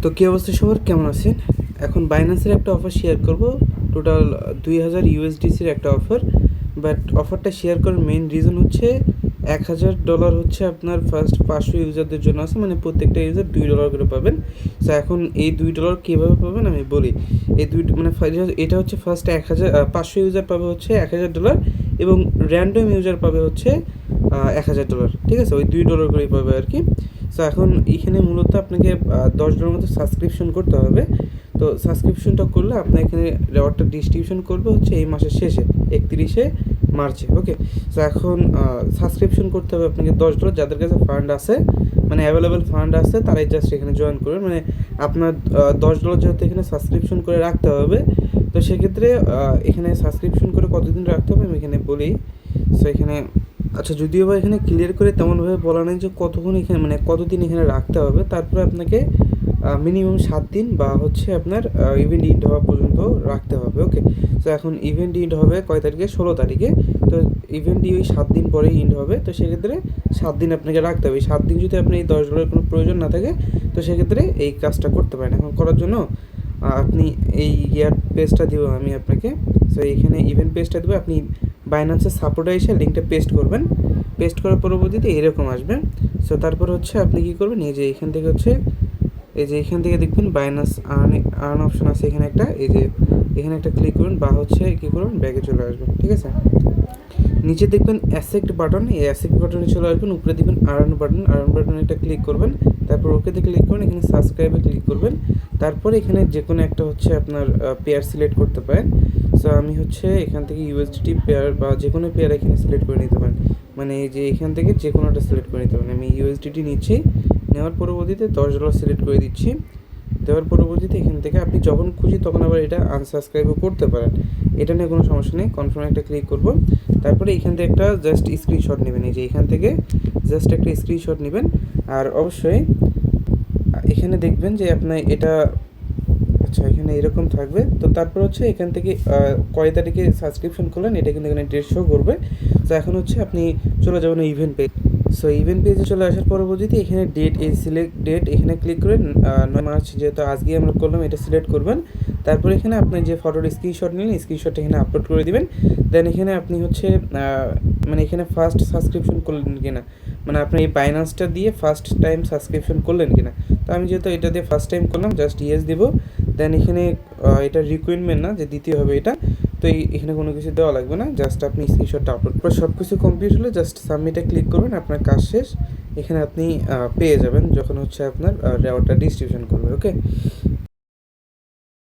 তো কী অবস্থা সবার, কেমন আছেন? এখন বাইন্যান্সের একটা অফার শেয়ার করব, টোটাল 2000 ইউএসডিসির একটা অফার। বাট অফারটা শেয়ার করার মেইন রিজন হচ্ছে $1000 হচ্ছে আপনার ফার্স্ট 500 ইউজারদের জন্য আছে, মানে প্রত্যেকটা ইউজার $2 করে পাবেন। সো এখন এই $2 কীভাবে পাবেন আমি বলি। এই মানে এটা হচ্ছে ফার্স্ট 500 ইউজার পাবে হচ্ছে $1000, এবং র্যান্ডম ইউজার পাবে হচ্ছে $1000, ঠিক আছে? ওই $2 করেই পাবে আর কি। সো এখন এখানে মূলত আপনাকে $10 মতো সাবস্ক্রিপশন করতে হবে। তো সাবস্ক্রিপশনটা করলে আপনার এখানে রেওয়ার্ডটা ডিস্ট্রিবিউশন করবে হচ্ছে এই মাসের শেষে 31শে মার্চে। ওকে, সো এখন সাবস্ক্রিপশন করতে হবে আপনাকে $10। যাদের কাছে ফান্ড আছে, মানে অ্যাভেলেবেল ফান্ড আছে, তারাই জাস্ট এখানে জয়েন করবেন। মানে আপনার $10 যেহেতু এখানে সাবস্ক্রিপশন করে রাখতে হবে, তো সেক্ষেত্রে এখানে সাবস্ক্রিপশন করে কতদিন রাখতে হবে আমি এখানে বলি। সো এখানে আচ্ছা, যদিও বা এখানে ক্লিয়ার করে তেমনভাবে বলা নেই যে কতক্ষণ এখানে, মানে কতদিন এখানে রাখতে হবে। তারপরে আপনাকে মিনিমাম 7 দিন বা হচ্ছে আপনার ইভেন্ট ইন্ড হওয়া পর্যন্ত রাখতে হবে। ওকে, তো এখন ইভেন্ট ইন্ড হবে কয় তারিখে? 16 তারিখে। তো ইভেন্টটি ওই 7 দিন পরেই ইন্ড হবে। তো সেক্ষেত্রে 7 দিন আপনাকে রাখতে হবে। 7 দিন যদি আপনি এই $10 কোনো প্রয়োজন না থাকে, তো সেক্ষেত্রে এই কাজটা করতে পারেন। এখন করার জন্য আপনি এই পেজটা দিব আমি আপনাকে। সো এইখানে ইভেন্ট পেজটা দেবো, আপনি বাইন্যান্সের সাপোর্টে এসে লিঙ্কটা পেস্ট করবেন। পেস্ট করার পরবর্তীতে এরকম আসবে। সো তারপর হচ্ছে আপনি কী করবেন, এই যে এখান থেকে হচ্ছে এখান থেকে দেখবেন বাইন্যান্স আর্ন অপশন আছে এখানে একটা, এখানে একটা ক্লিক করবেন, বা হচ্ছে কী করবেন, ব্যাগে চলে আসবেন, ঠিক আছে? নিচে দেখবেন অ্যাসেক্ট বাটন, এই অ্যাসেক্ট বাটনে চলে আসবেন। উপরে দেখবেন আর্ন বাটনে একটা ক্লিক করবেন। তারপর ওকেতে ক্লিক করবেন, এখানে সাবস্ক্রাইবে ক্লিক করবেন। তারপর এখানে যে কোনো একটা হচ্ছে আপনার পেয়ার সিলেক্ট করতে পারেন। সো আমি হচ্ছে এখান থেকে ইউএসডিটি পেয়ার বা যে কোনো পেয়ার এখানে সিলেক্ট করে নিতে পারেন। মানে এই যে এখান থেকে যে কোনো একটা সিলেক্ট করে নিতে পারেন। আমি ইউএসডিটি নিচ্ছি, নেওয়ার পরবর্তীতে $10 সিলেক্ট করে দিচ্ছি। দেওয়ার পরবর্তীতে এখান থেকে আপনি যখন খুশি তখন আবার এটা আনসাবস্ক্রাইবও করতে পারেন, এটা নিয়ে কোনো সমস্যা নেই। কনফার্ম একটা ক্লিক করব। তারপরে এখান থেকে একটা জাস্ট স্ক্রিনশট নেবেন, এই যে এখান থেকে জাস্ট একটা স্ক্রিনশট নেবেন। আর অবশ্যই এখানে দেখবেন যে আপনার এটা, আচ্ছা এখানে এরকম থাকবে। তো তারপর হচ্ছে এখান থেকে কয় তারিখে সাবস্ক্রিপশন করলেন এটা কিন্তু এখানে ডেট শো করবে। তো এখন হচ্ছে আপনি চলে যাবেন ইভেন্ট পেজ। সো ইভেন্ট পেজে চলে আসার পরবর্তীতে এখানে ডেট, এই সিলেক্ট ডেট এখানে ক্লিক করে 9 মার্চ যেহেতু আজকেই আমরা করলাম, এটা সিলেক্ট করবেন। তারপর এখানে আপনি যে ফটোর স্ক্রিনশট নিলেন, স্ক্রিনশটটা এখানে আপলোড করে দিবেন। দেন এখানে আপনি হচ্ছে মানে এখানে ফার্স্ট সাবস্ক্রিপশন করলেন কিনা, মানে আপনি এই বাইন্যান্সটা দিয়ে ফার্স্ট টাইম সাবস্ক্রিপশন করলেন কিনা। তো আমি যেহেতু এটা দিয়ে ফার্স্ট টাইম করলাম, জাস্ট ইয়েস দিব। দেন এখানে এটা রিকোয়ারমেন্ট না যে দিতে হবে এটা, তো এখানে কোনো কিছু দেওয়া লাগবে না, জাস্ট আপনি স্ক্রিনশটটা আপলোড করে সব কিছু কমপ্লিট হলে জাস্ট সাবমিটে ক্লিক করবেন, আপনার কাজ শেষ। এখানে আপনি পেয়ে যাবেন যখন হচ্ছে আপনার রেওয়ার্ডটা ডিস্ট্রিবিউশন করবে। ওকে,